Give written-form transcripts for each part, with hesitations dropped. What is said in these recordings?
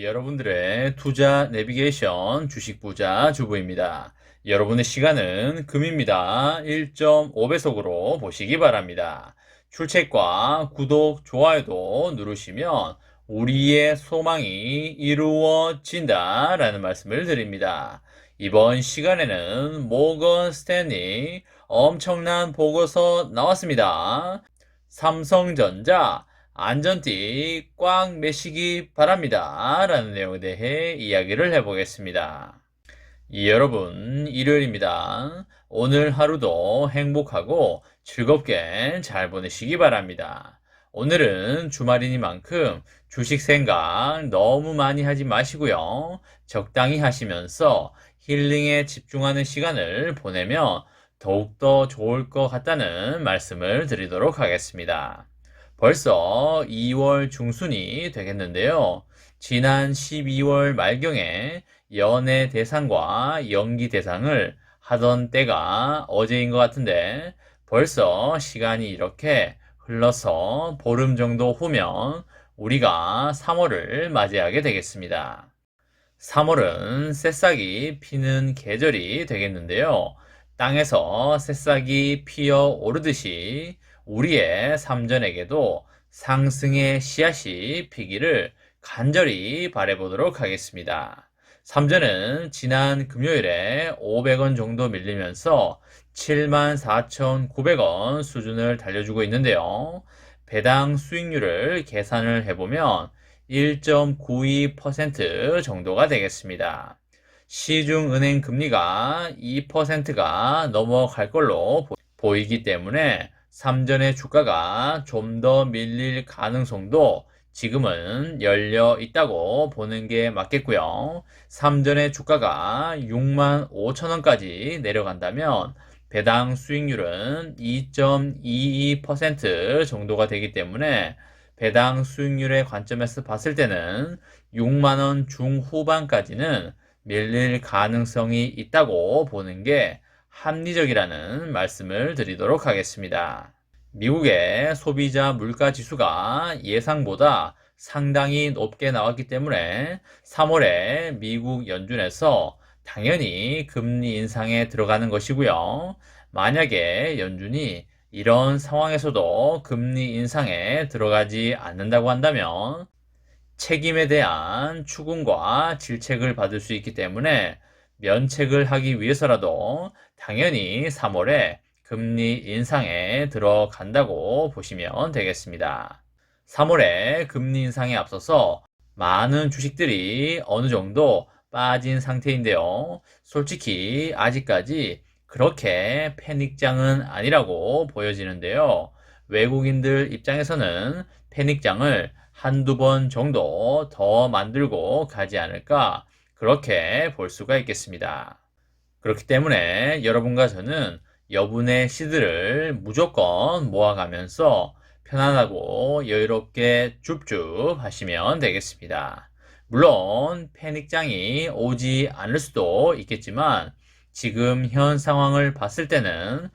여러분들의 투자 내비게이션 주식 부자 주부입니다. 여러분의 시간은 금입니다. 1.5배속으로 보시기 바랍니다. 출첵과 구독, 좋아요도 누르시면 우리의 소망이 이루어진다 라는 말씀을 드립니다. 이번 시간에는 모건 스탠리 엄청난 보고서 나왔습니다. 삼성전자 안전띠 꽉 매시기 바랍니다 라는 내용에 대해 이야기를 해보겠습니다. 여러분, 일요일입니다. 오늘 하루도 행복하고 즐겁게 잘 보내시기 바랍니다. 오늘은 주말이니만큼 주식 생각 너무 많이 하지 마시고요. 적당히 하시면서 힐링에 집중하는 시간을 보내면 더욱더 좋을 것 같다는 말씀을 드리도록 하겠습니다. 벌써 2월 중순이 되겠는데요. 지난 12월 말경에 연애 대상과 연기 대상을 하던 때가 어제인 것 같은데 벌써 시간이 이렇게 흘러서 보름 정도 후면 우리가 3월을 맞이하게 되겠습니다. 3월은 새싹이 피는 계절이 되겠는데요. 땅에서 새싹이 피어 오르듯이 우리의 삼전에게도 상승의 씨앗이 피기를 간절히 바라보도록 하겠습니다. 삼전은 지난 금요일에 500원 정도 밀리면서 74,900원 수준을 달려주고 있는데요. 배당 수익률을 계산을 해보면 1.92% 정도가 되겠습니다. 시중은행 금리가 2%가 넘어갈 걸로 보이기 때문에 삼전의 주가가 좀 더 밀릴 가능성도 지금은 열려 있다고 보는 게 맞겠고요. 삼전의 주가가 65,000원까지 내려간다면 배당 수익률은 2.22% 정도가 되기 때문에 배당 수익률의 관점에서 봤을 때는 6만원 중후반까지는 밀릴 가능성이 있다고 보는 게 합리적이라는 말씀을 드리도록 하겠습니다. 미국의 소비자 물가 지수가 예상보다 상당히 높게 나왔기 때문에 3월에 미국 연준에서 당연히 금리 인상에 들어가는 것이고요. 만약에 연준이 이런 상황에서도 금리 인상에 들어가지 않는다고 한다면 책임에 대한 추궁과 질책을 받을 수 있기 때문에 면책을 하기 위해서라도 당연히 3월에 금리 인상에 들어간다고 보시면 되겠습니다. 3월에 금리 인상에 앞서서 많은 주식들이 어느 정도 빠진 상태인데요. 솔직히 아직까지 그렇게 패닉장은 아니라고 보여지는데요. 외국인들 입장에서는 패닉장을 한두 번 정도 더 만들고 가지 않을까 그렇게 볼 수가 있겠습니다. 그렇기 때문에 여러분과 저는 여분의 시드를 무조건 모아가면서 편안하고 여유롭게 줍줍 하시면 되겠습니다. 물론 패닉장이 오지 않을 수도 있겠지만 지금 현 상황을 봤을 때는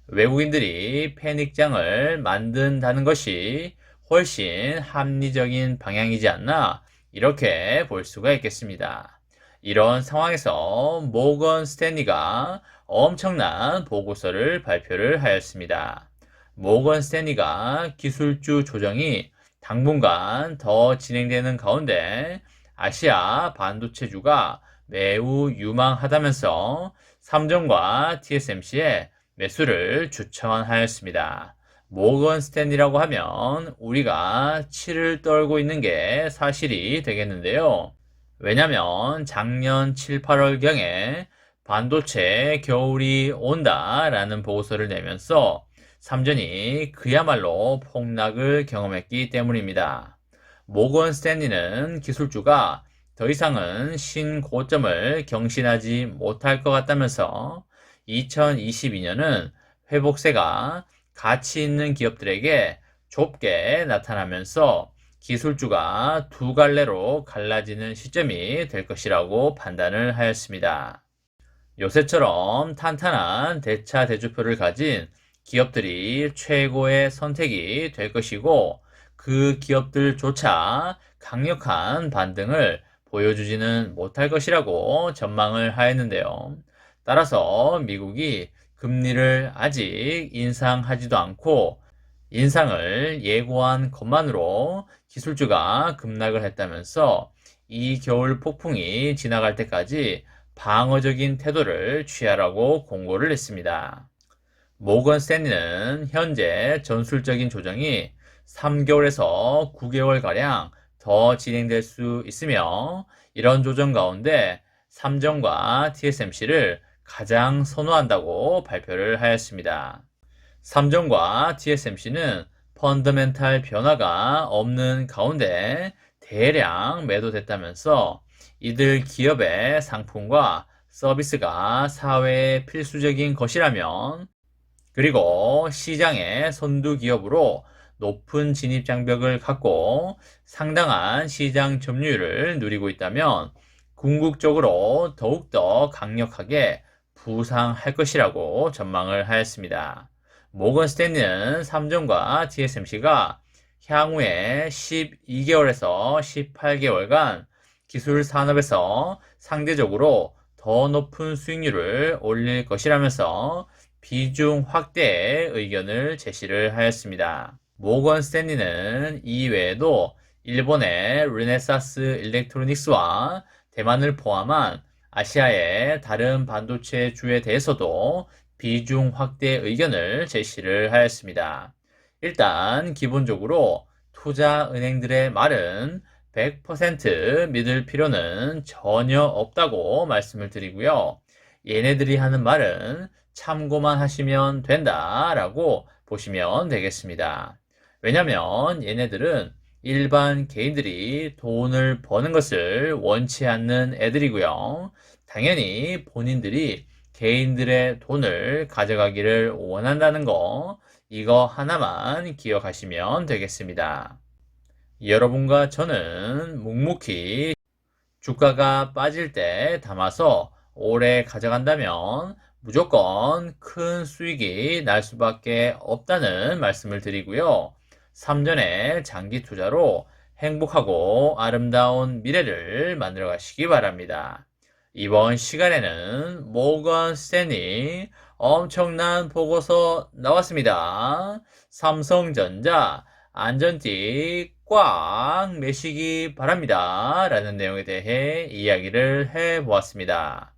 외국인들이 패닉장을 만든다는 것이 훨씬 합리적인 방향이지 않나 이렇게 볼 수가 있겠습니다. 이런 상황에서 모건 스탠리가 엄청난 보고서를 발표를 하였습니다. 모건 스탠리가 기술주 조정이 당분간 더 진행되는 가운데 아시아 반도체주가 매우 유망하다면서 삼성과 TSMC에 매수를 추천하였습니다. 모건 스탠리라고 하면 우리가 치를 떨고 있는 게 사실이 되겠는데요. 왜냐면 작년 7, 8월경에 반도체 겨울이 온다라는 보고서를 내면서 삼전이 그야말로 폭락을 경험했기 때문입니다. 모건 스탠리는 기술주가 더 이상은 신고점을 경신하지 못할 것 같다면서 2022년은 회복세가 가치 있는 기업들에게 좁게 나타나면서 기술주가 두 갈래로 갈라지는 시점이 될 것이라고 판단을 하였습니다. 요새처럼 탄탄한 대차 대조표를 가진 기업들이 최고의 선택이 될 것이고 그 기업들조차 강력한 반등을 보여주지는 못할 것이라고 전망을 하였는데요. 따라서 미국이 금리를 아직 인상하지도 않고 인상을 예고한 것만으로 기술주가 급락을 했다면서 이 겨울 폭풍이 지나갈 때까지 방어적인 태도를 취하라고 공고를 했습니다. 모건 스탠리는 현재 전술적인 조정이 3개월에서 9개월가량 더 진행될 수 있으며 이런 조정 가운데 삼정과 TSMC를 가장 선호한다고 발표를 하였습니다. 삼정과 TSMC는 펀더멘탈 변화가 없는 가운데 대량 매도됐다면서 이들 기업의 상품과 서비스가 사회에 필수적인 것이라면 그리고 시장의 선두 기업으로 높은 진입 장벽을 갖고 상당한 시장 점유율을 누리고 있다면 궁극적으로 더욱더 강력하게 부상할 것이라고 전망을 하였습니다. 모건 스탠리는 삼정과 TSMC가 향후에 12개월에서 18개월간 기술 산업에서 상대적으로 더 높은 수익률을 올릴 것이라면서 비중 확대의 의견을 제시를 하였습니다. 모건 스탠리는 이외에도 일본의 르네사스 일렉트로닉스와 대만을 포함한 아시아의 다른 반도체 주에 대해서도 비중 확대 의견을 제시를 하였습니다. 일단 기본적으로 투자은행들의 말은 100% 믿을 필요는 전혀 없다고 말씀을 드리고요. 얘네들이 하는 말은 참고만 하시면 된다라고 보시면 되겠습니다. 왜냐면 얘네들은 일반 개인들이 돈을 버는 것을 원치 않는 애들이고요. 당연히 본인들이 개인들의 돈을 가져가기를 원한다는 거, 이거 하나만 기억하시면 되겠습니다. 여러분과 저는 묵묵히 주가가 빠질 때 담아서 오래 가져간다면 무조건 큰 수익이 날 수밖에 없다는 말씀을 드리고요. 삼전의 장기 투자로 행복하고 아름다운 미래를 만들어 가시기 바랍니다. 이번 시간에는 모건 스탠리 엄청난 보고서 나왔습니다. 삼성전자 안전띠 꽉 매시기 바랍니다. 라는 내용에 대해 이야기를 해보았습니다.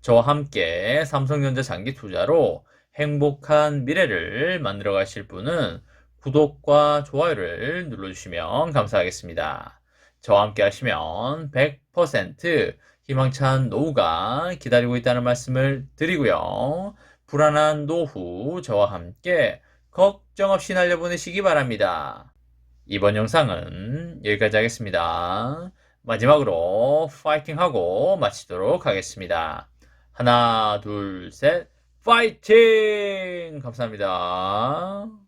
저와 함께 삼성전자 장기 투자로 행복한 미래를 만들어 가실 분은 구독과 좋아요를 눌러주시면 감사하겠습니다. 저와 함께 하시면 100% 희망찬 노후가 기다리고 있다는 말씀을 드리고요. 불안한 노후 저와 함께 걱정 없이 날려보내시기 바랍니다. 이번 영상은 여기까지 하겠습니다. 마지막으로 파이팅하고 마치도록 하겠습니다. 하나, 둘, 셋, 파이팅! 감사합니다.